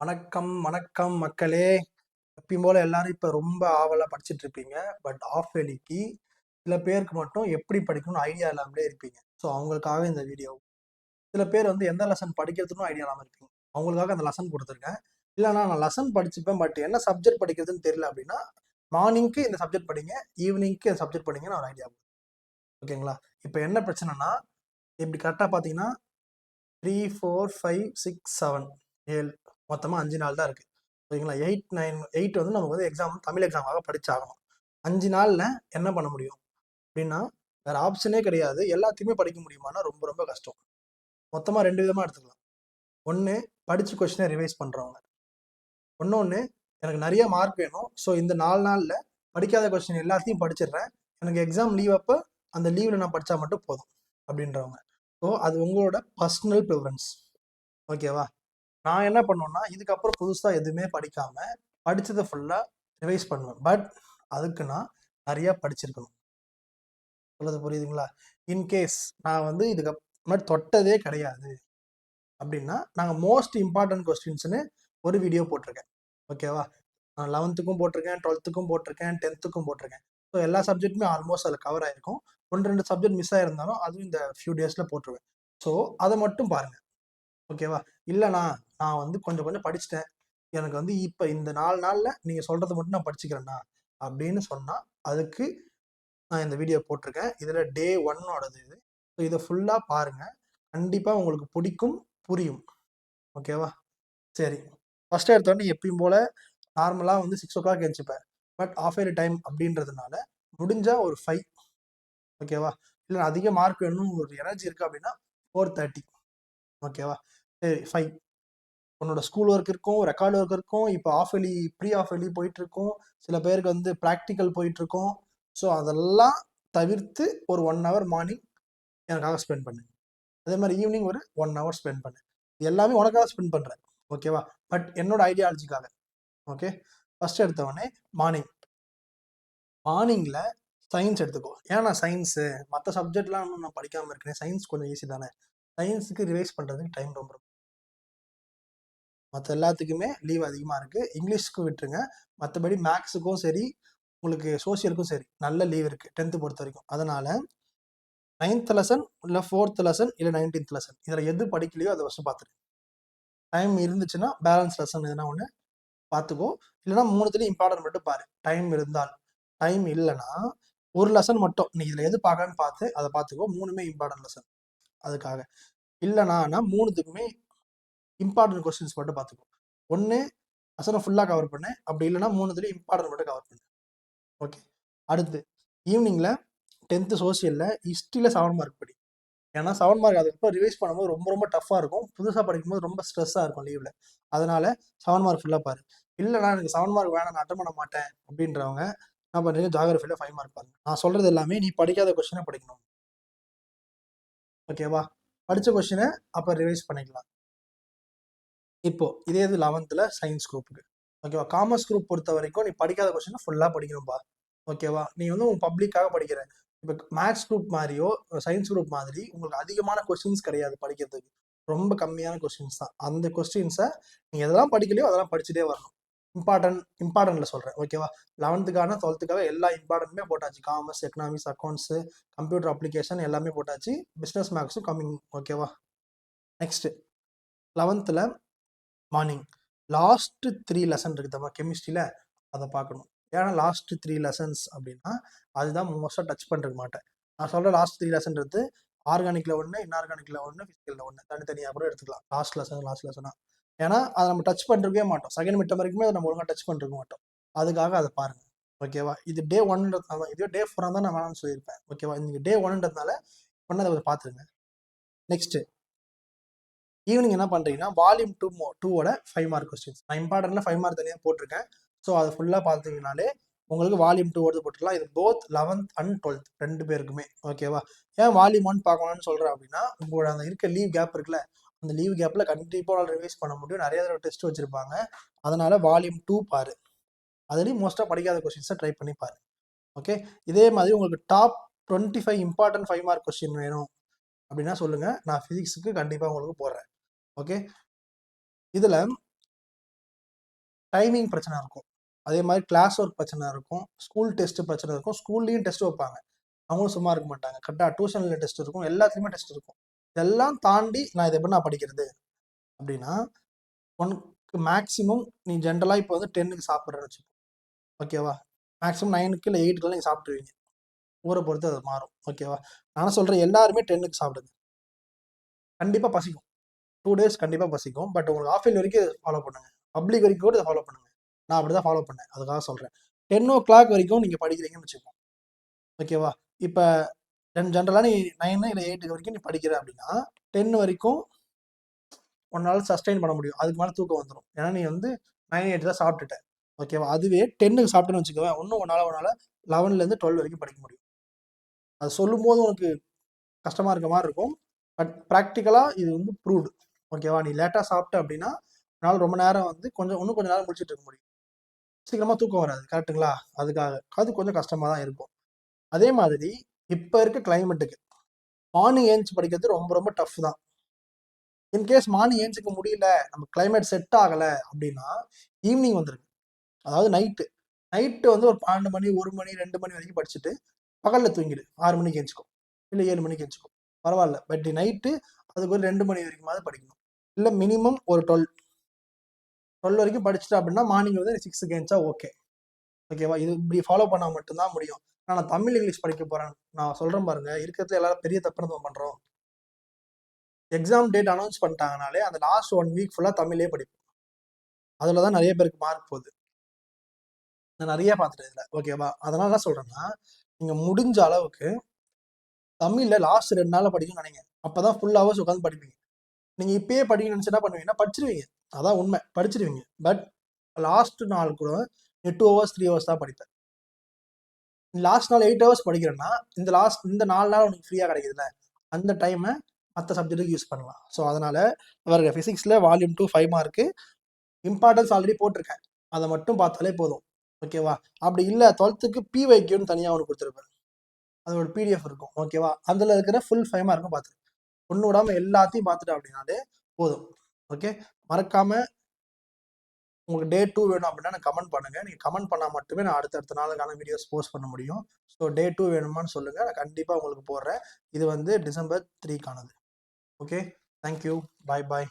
வணக்கம் வணக்கம் மக்களே. எப்பயும் போல எல்லாரும் இப்ப ரொம்ப ஆவலா படிச்சுட்டு இருப்பீங்க. பட் ஆஃப் வேலிக்கு சில பேருக்கு மட்டும் எப்படி படிக்கணும்னு ஐடியா இல்லாமலே இருப்பீங்க. ஸோ அவங்களுக்காக இந்த வீடியோ. சில பேர் வந்து எந்த லெசன் படிக்கிறதுக்கும் ஐடியா இல்லாம இருப்பீங்க. அவங்களுக்காக அந்த லெசன் கொடுத்துருக்கேன். இல்லைன்னா நான் லெசன் படிச்சுப்பேன், பட் என்ன சப்ஜெக்ட் படிக்கிறதுன்னு தெரியல அப்படின்னா மார்னிங்க்கு இந்த சப்ஜெக்ட் படிங்க, ஈவினிங்க்கு இந்த சப்ஜெக்ட் படிங்க, நான் ஒரு ஐடியா. ஓகேங்களா? இப்போ என்ன பிரச்சனைனா, இப்படி கரெக்டாக பார்த்தீங்கன்னா 3, 4, 5, 6, 7, 7 மொத்தமாக 5 நாள் தான் இருக்கு. ஓகேங்களா? 8, 9, 8 வந்து நமக்கு வந்து எக்ஸாம் தமிழ் எக்ஸாமாக படிச்சாகணும். 5 நாளில் என்ன பண்ண முடியும் அப்படின்னா, வேற ஆப்ஷனே கிடையாது. எல்லாத்தையுமே படிக்க முடியுமானா ரொம்ப ரொம்ப கஷ்டம். மொத்தமாக 2 விதமாக எடுத்துக்கலாம். ஒன்று, படிச்சு கொஸ்டினை ரிவைஸ் பண்ணுறவங்க. இன்னொன்று, எனக்கு நிறைய மார்க் வேணும், ஸோ இந்த 4 நாளில் படிக்காத கொஸ்டின் எல்லாத்தையும் படிச்சிடுறேன், எனக்கு எக்ஸாம் லீவ் அப்போ அந்த லீவில் நான் படித்தா மட்டும் போதும் அப்படின்றவங்க. ஸோ அது உங்களோட பர்சனல் ப்ரிஃபரன்ஸ். ஓகேவா? நான் என்ன பண்ணுவேன்னா, இதுக்கப்புறம் புதுசாக எதுவுமே படிக்காம படிச்சதை ஃபுல்லாக ரிவைஸ் பண்ணுவேன். பட் அதுக்கு நான் நிறைய படிச்சிருக்கணும். சொல்றது புரியுதுங்களா? இன்கேஸ் நான் வந்து இதுக்கு முன்னாடி தொட்டதே கிடையாது அப்படின்னா, நாங்கள் மோஸ்ட் இம்பார்ட்டன்ட் கொஸ்டின்ஸ்னு ஒரு வீடியோ போட்டிருக்கேன். ஓகேவா? நான் 11த்துக்கும் போட்டிருக்கேன், 12த்துக்கும் போட்டிருக்கேன், 10த்துக்கும் போட்டிருக்கேன். ஸோ எல்லா சப்ஜெக்ட்டுமே ஆல்மோஸ்ட் அதில் கவர் ஆயிருக்கும். 1-2 சப்ஜெக்ட் மிஸ் ஆயிருந்தாலும் அதுவும் இந்த ஃபியூ டேஸில் போட்டுருவேன். ஸோ அதை மட்டும் பாருங்க. ஓகேவா? இல்லைண்ணா, நான் வந்து கொஞ்சம் கொஞ்சம் படிச்சுட்டேன், எனக்கு வந்து இப்போ இந்த 4 நாளில் நீங்கள் சொல்கிறது மட்டும் நான் படிச்சுக்கிறேண்ணா அப்படின்னு சொன்னால், அதுக்கு நான் இந்த வீடியோ போட்டிருக்கேன். இதில் டே 1ஓடது இது. ஸோ இதை ஃபுல்லாக பாருங்கள். கண்டிப்பாக உங்களுக்கு பிடிக்கும், புரியும். ஓகேவா? சரி, ஃபஸ்ட்டு எடுத்தோடனே எப்பயும் போல் நார்மலாக வந்து 6 o'clock எழுந்திரிப்பேன். பட் ஆஃப் இயர்லி டைம் அப்படின்றதுனால முடிஞ்சால் ஒரு 5. ஓகேவா? இல்லை அதிக மார்க் வேணும், ஒரு எனர்ஜி இருக்குது அப்படின்னா 4:30. ஓகேவா? சரி, 5. உன்னோட ஸ்கூல் ஒர்க் இருக்கும், ரெக்கார்ட் ஒர்க் இருக்கும், இப்போ ஆஃப் எலி ப்ரீ ஆஃப் எலி போயிட்டு இருக்கும், சில பேருக்கு வந்து ப்ராக்டிக்கல் போயிட்டு இருக்கும். ஸோ அதெல்லாம் தவிர்த்து ஒரு 1 hour மார்னிங் எனக்காக ஸ்பெண்ட் பண்ணு. அதே மாதிரி ஈவினிங் ஒரு 1 hour ஸ்பெண்ட் பண்ணு. எல்லாமே உனக்காக ஸ்பெண்ட் பண்ணுறேன். ஓகேவா? பட் என்னோட ஐடியாலஜிக்காக. ஓகே, ஃபர்ஸ்ட் எடுத்தவொடனே மார்னிங் மார்னிங்கில் சயின்ஸ் எடுத்துக்கோ. ஏன்னா சயின்ஸு மற்ற சப்ஜெக்ட்லாம் இன்னும் நான் படிக்காமல் இருக்கேன், சயின்ஸ் கொஞ்சம் ஈஸி தானே. சயின்ஸுக்கு ரிவைஸ் பண்ணுறதுக்கு டைம் ரொம்ப, மற்ற எல்லாத்துக்குமே லீவ் அதிகமாக இருக்குது. இங்கிலீஷ்க்கு விட்டுருங்க, மற்றபடி மேக்ஸுக்கும் சரி, உங்களுக்கு சோசியலுக்கும் சரி நல்ல லீவ் இருக்குது 10th பொறுத்த வரைக்கும். அதனால் 9th லெசன் இல்லை 4th லெசன் இல்லை 19th லெசன் இதில் எது படிக்கலையோ அதை ஃபஸ்ட்டு பார்த்துரு. டைம் இருந்துச்சுன்னா பேலன்ஸ் லெசன் எதுனா ஒன்று பார்த்துக்கோ. இல்லைனா 3த்துலேயும் இம்பார்ட்டன்ட் மட்டும் பாரு டைம் இருந்தால். டைம் இல்லைன்னா ஒரு லெசன் மட்டும் நீ இதில் எது பார்க்கன்னு பார்த்து அதை பார்த்துக்கோ. 3மே இம்பார்ட்டன்ட் லெசன். அதுக்காக இல்லைனா 3த்துக்குமே இம்பார்ட்டன்ட் கொஸ்டின்ஸ் மட்டும் பார்த்துக்கோ. ஒன்று லெசனை ஃபுல்லாக கவர் பண்ணு, அப்படி இல்லைனா 3த்துலேயும் இம்பார்ட்டன்ட் மட்டும் கவர் பண்ணு. ஓகே, அடுத்து ஈவினிங்கில் 10th சோசியலில் ஹிஸ்ட்ரியில் 7 மார்க் படி. ஏன்னா 7 மார்க் அதுக்கப்புறம் ரிவைஸ் பண்ணும்போது ரொம்ப ரொம்ப டஃப்பாக இருக்கும், புதுசாக படிக்கும்போது ரொம்ப ஸ்ட்ரெஸ்ஸாக இருக்கும் லீவில். அதனால் 7 மார்க் ஃபுல்லாக பாரு. இல்லைனா எனக்கு 7 மார்க் வேணாம், நான் அட்டன் பண்ண மாட்டேன் அப்படின்றவங்க நான் பண்ணுறீங்க, ஜாகிரஃபியில் 5 மார்க் பாருங்க. நான் சொல்கிறது எல்லாமே நீ படிக்காத கொஸ்டினை படிக்கணும். ஓகேவா? படித்த கொஸ்டினை அப்போ ரிவைஸ் பண்ணிக்கலாம். இப்போ இதே இது 11th சயின்ஸ் குரூப்புக்கு. ஓகேவா? காமர்ஸ் குரூப் பொறுத்த வரைக்கும் நீ படிக்காத கொஸ்டினை ஃபுல்லாக படிக்கணும்பா. ஓகேவா? நீ வந்து உன் பப்ளிக்காக படிக்கிற. இப்போ மேத்ஸ் குரூப் மாதிரியோ சயின்ஸ் குரூப் மாதிரி உங்களுக்கு அதிகமான கொஸ்டின்ஸ் கிடையாது படிக்கிறதுக்கு, ரொம்ப கம்மியான கொஸ்டின்ஸ் தான். அந்த கொஸ்டின்ஸை நீ எதெல்லாம் படிக்கலையோ அதெல்லாம் படிச்சுட்டே வரணும். இம்பார்ட்டன்ட்ல சொல்கிறேன். ஓகேவா? 11th 12th எல்லா இம்பார்ட்டன்ட்டுமே போட்டாச்சு. Commerce, economics, accounts, computer application எல்லாமே போட்டாச்சு. பிஸ்னஸ் மேக்ஸும் கம்மிங். ஓகேவா? Next 11th morning last 3 lesson இருக்குதா கெமிஸ்ட்ரியில், அதை பார்க்கணும். ஏன்னா லாஸ்ட் 3 லெசன்ஸ் அப்படின்னா அதுதான் மோஸ்ட்டாக டச் பண்ணிருக்க மாட்டேன். நான் சொல்கிற லாஸ்ட் 3 லெசன்றது ஆர்கானிக்கில் ஒன்று, இன்ஆர்கானிக்கில் ஒன்று, ஃபிசிக்கலில் ஒன்று, தனித்தனியாக கூட எடுத்துக்கலாம். லாஸ்ட் லெசனாக. ஏன்னா அதை நம்ம டச் பண்ணிருக்கவே மாட்டோம். செகண்ட் மிட்டம் வரைக்குமே அதை நம்ம ஒழுங்காக டச் பண்ணிருக்க மாட்டோம். அதுக்காக அதை பாருங்கள். ஓகேவா? இது டே 1ன்றதுனால, இதுவே டே 4 தான் நான் வேணாம்னு சொல்லியிருப்பேன். ஓகேவா? நீங்கள் டே 1ன்றதுனால ஒன்று அதை பார்த்துருங்க. நெக்ஸ்ட்டு ஈவினிங் என்ன பண்ணுறீங்கன்னா வால்யூம் 2ஓட 5 மார்க் கொஸ்டின்ஸ். நான் இம்பார்ட்டன்ட்ல 5 மார்க் தனியாக போட்டிருக்கேன். ஸோ அதை ஃபுல்லாக பார்த்தீங்கனாலே உங்களுக்கு வால்யூம் 2ஓடு போட்டுக்கலாம். இது போத் 11th and 12th 2 பேருக்குமே. ஓகேவா? ஏன் வால்யூம் 1 பார்க்கணும்னு சொல்கிறேன் அப்படின்னா, உங்களோட அந்த இருக்க லீவ் கேப் இருக்குல்ல, அந்த லீவ் கேப்பில் கண்டிப்பாக ரிவைஸ் பண்ண முடியும். நிறைய தடவை டெஸ்ட் வச்சுருப்பாங்க. அதனால் வால்யூம் 2 பாரு. அதுலேயும் மோஸ்ட்டாக படிக்காத கொஸ்டின்ஸை ட்ரை பண்ணி பாரு. ஓகே, இதே மாதிரி உங்களுக்கு டாப் 25 இம்பார்ட்டன்ட் 5 மார்க் கொஸ்டின் வேணும் அப்படின்னா சொல்லுங்கள், நான் ஃபிசிக்ஸுக்கு கண்டிப்பாக உங்களுக்கு போடுறேன். ஓகே, இதில் டைமிங் பிரச்சனை இருக்கும். அதே மாதிரி கிளாஸ் ஒர்க் பிரச்சனை இருக்கும், ஸ்கூல் டெஸ்ட் பிரச்சனை இருக்கும், ஸ்கூல்லையும் டெஸ்ட் வைப்பாங்க, அவங்களும் சும்மா இருக்க மாட்டாங்க. கரெக்டாக டியூஷனில் டெஸ்ட் இருக்கும், எல்லாத்துலேயுமே டெஸ்ட் இருக்கும். இதெல்லாம் தாண்டி நான் இதை எப்படி நான் படிக்கிறது அப்படின்னா, உனக்கு மேக்ஸிமம் நீ ஜென்ரலாக இப்போ வந்து 10க்கு சாப்பிட்றேன்னு வச்சுக்கோ, ஓகேவா? மேக்ஸிமம் 9க்கு இல்லை 8க்குலாம் நீங்கள் சாப்பிட்ருவீங்க, ஊரை பொறுத்து அது மாறும், ஓகேவா? நான் சொல்கிறேன் எல்லாருமே 10க்கு சாப்பிடுங்க, கண்டிப்பாக பசிக்கும். 2 டேஸ் கண்டிப்பாக பசிக்கும். பட் உங்களுக்கு ஆஃப் இயர்லி வரைக்கும் ஃபாலோ பண்ணுங்க, பப்ளிக் வரைக்கும் கூட இதை ஃபாலோ பண்ணுங்க. நான் அப்படி தான் ஃபாலோ பண்ணேன், அதுக்காக சொல்கிறேன். 10 o'clock வரைக்கும் நீங்கள் படிக்கிறீங்கன்னு வச்சுக்கோங்க, ஓகேவா? இப்போ ஜென்ரலாக நீ 9 இல்லை 8 வரைக்கும் நீ படிக்கிற அப்படின்னா 10 வரைக்கும் உன்னால் சஸ்டெயின் பண்ண முடியும். அதுக்கு மேலே தூக்கம் வந்துடும், ஏன்னா நீ வந்து 9, 8 தான் சாப்பிட்டுட்ட, ஓகேவா? அதுவே 10க்கு சாப்பிட்டுன்னு வச்சுக்கோவேன், இன்னும் உன்னால் 11லேருந்து 12 வரைக்கும் படிக்க முடியும். அது சொல்லும் போது உனக்கு கஷ்டமாக இருக்க மாதிரி இருக்கும், பட் ப்ராக்டிக்கலாக இது வந்து ப்ரூவ்டு, ஓகேவா? நீ லேட்டாக சாப்பிட்ட அப்படின்னா உன்னால் ரொம்ப நேரம் வந்து இன்னும் கொஞ்சம் நேரம் முடிச்சுட்டு இருக்க முடியும், சீக்கிரமாக தூக்கம் வராது, கரெக்டுங்களா? அதுக்காக அது கொஞ்சம் கஷ்டமாக தான் இருக்கும். அதே மாதிரி இப்போ இருக்க கிளைமேட்டுக்கு மார்னிங் ஏஞ்சி படிக்கிறது ரொம்ப ரொம்ப டஃப் தான். இன்கேஸ் மார்னிங் ஏஞ்சிக்க முடியல, நம்ம கிளைமேட் செட் ஆகலை அப்படின்னா ஈவினிங் வந்துருக்கு, அதாவது நைட்டு வந்து ஒரு 12 மணி 1 மணி 2 மணி வரைக்கும் படிச்சுட்டு பகலில் தூங்கிடு, 6 மணிக்கு ஏஞ்சிக்கும் இல்லை 7 மணிக்கு ஏஞ்சிக்கும், பரவாயில்ல. பட் நைட்டு அதுக்கு ஒரு 2 மணி வரைக்குமாவது படிக்கணும், இல்லை மினிமம் ஒரு 12 வரைக்கும் படிச்சுட்டு அப்படின்னா மார்னிங் வந்து 6க்கு ஏஞ்சா ஓகே, ஓகேவா? இது இப்படி ஃபாலோ பண்ணால் மட்டும்தான் முடியும். நான் தமிழ் இங்கிலீஷ் படிக்க போகிறேன், நான் சொல்கிறேன் பாருங்க, இருக்கிறதுல எல்லாரும் பெரிய தப்பு நம்ம பண்ணுறோம். எக்ஸாம் டேட் அனௌன்ஸ் பண்ணிட்டாங்கனாலே அந்த லாஸ்ட் 1 வீக் ஃபுல்லாக தமிழே படிப்போம், அதில் தான் நிறைய பேருக்கு மார்க் போகுது, நான் நிறைய பார்த்துட்டேன் இதில், ஓகேவா? அதனால என்ன சொல்கிறேன்னா, நீங்கள் முடிஞ்ச அளவுக்கு தமிழில் லாஸ்ட் 2 நாளில் படிக்கணும்னு நினைங்க, அப்போ தான் ஃபுல் ஹவர்ஸ் உட்காந்து படிப்பீங்க. நீங்கள் இப்பயே படிக்கணும்னு நினச்சி என்ன பண்ணுவீங்கன்னா படிச்சிருவீங்க, அதான் உண்மை, படிச்சிருவீங்க. பட் லாஸ்ட் நாள் கூட 2 ஹவர்ஸ் 3 ஹவர்ஸ் தான் படிப்பேன். லாஸ்ட் நாள் 8 ஹவர்ஸ் படிக்கிறேன்னா இந்த 4 நாள் உனக்கு ஃப்ரீயாக கிடைக்குதுல்ல, அந்த டைமை மற்ற சப்ஜெக்ட்டுக்கு யூஸ் பண்ணலாம். ஸோ அதனால் பாருங்க, ஃபிசிக்ஸில் வால்யூம் 2 5 மார்க்கு, இம்பார்ட்டன்ஸ் ஆல்ரெடி போட்டிருக்கேன், அதை மட்டும் பார்த்தாலே போதும், ஓகேவா? அப்படி இல்லை 12க்கு PYQன்னு தனியாக ஒன்று கொடுத்துருப்பேன், அதோட PDF இருக்கும், ஓகேவா? அதில் இருக்கிற ஃபுல் 5 மார்க்கும் பார்த்துரு, ஒன்று விடாமல் எல்லாத்தையும் பார்த்துட்டேன் அப்படின்னாலே போதும், ஓகே? மறக்காமல் உங்களுக்கு டே 2 வேணும் அப்படின்னா எனக்கு கமெண்ட் பண்ணுங்கள், நீங்கள் கமெண்ட் பண்ணால் மட்டுமே நான் அடுத்தடுத்த நாளுக்கான வீடியோஸ் போஸ்ட் பண்ண முடியும். ஸோ டே 2 வேணுமான்னு சொல்லுங்கள், நான் கண்டிப்பாக உங்களுக்கு போடுறேன். இது வந்து December 3க்கானது, ஓகே? தேங்க்யூ, பாய் பாய்.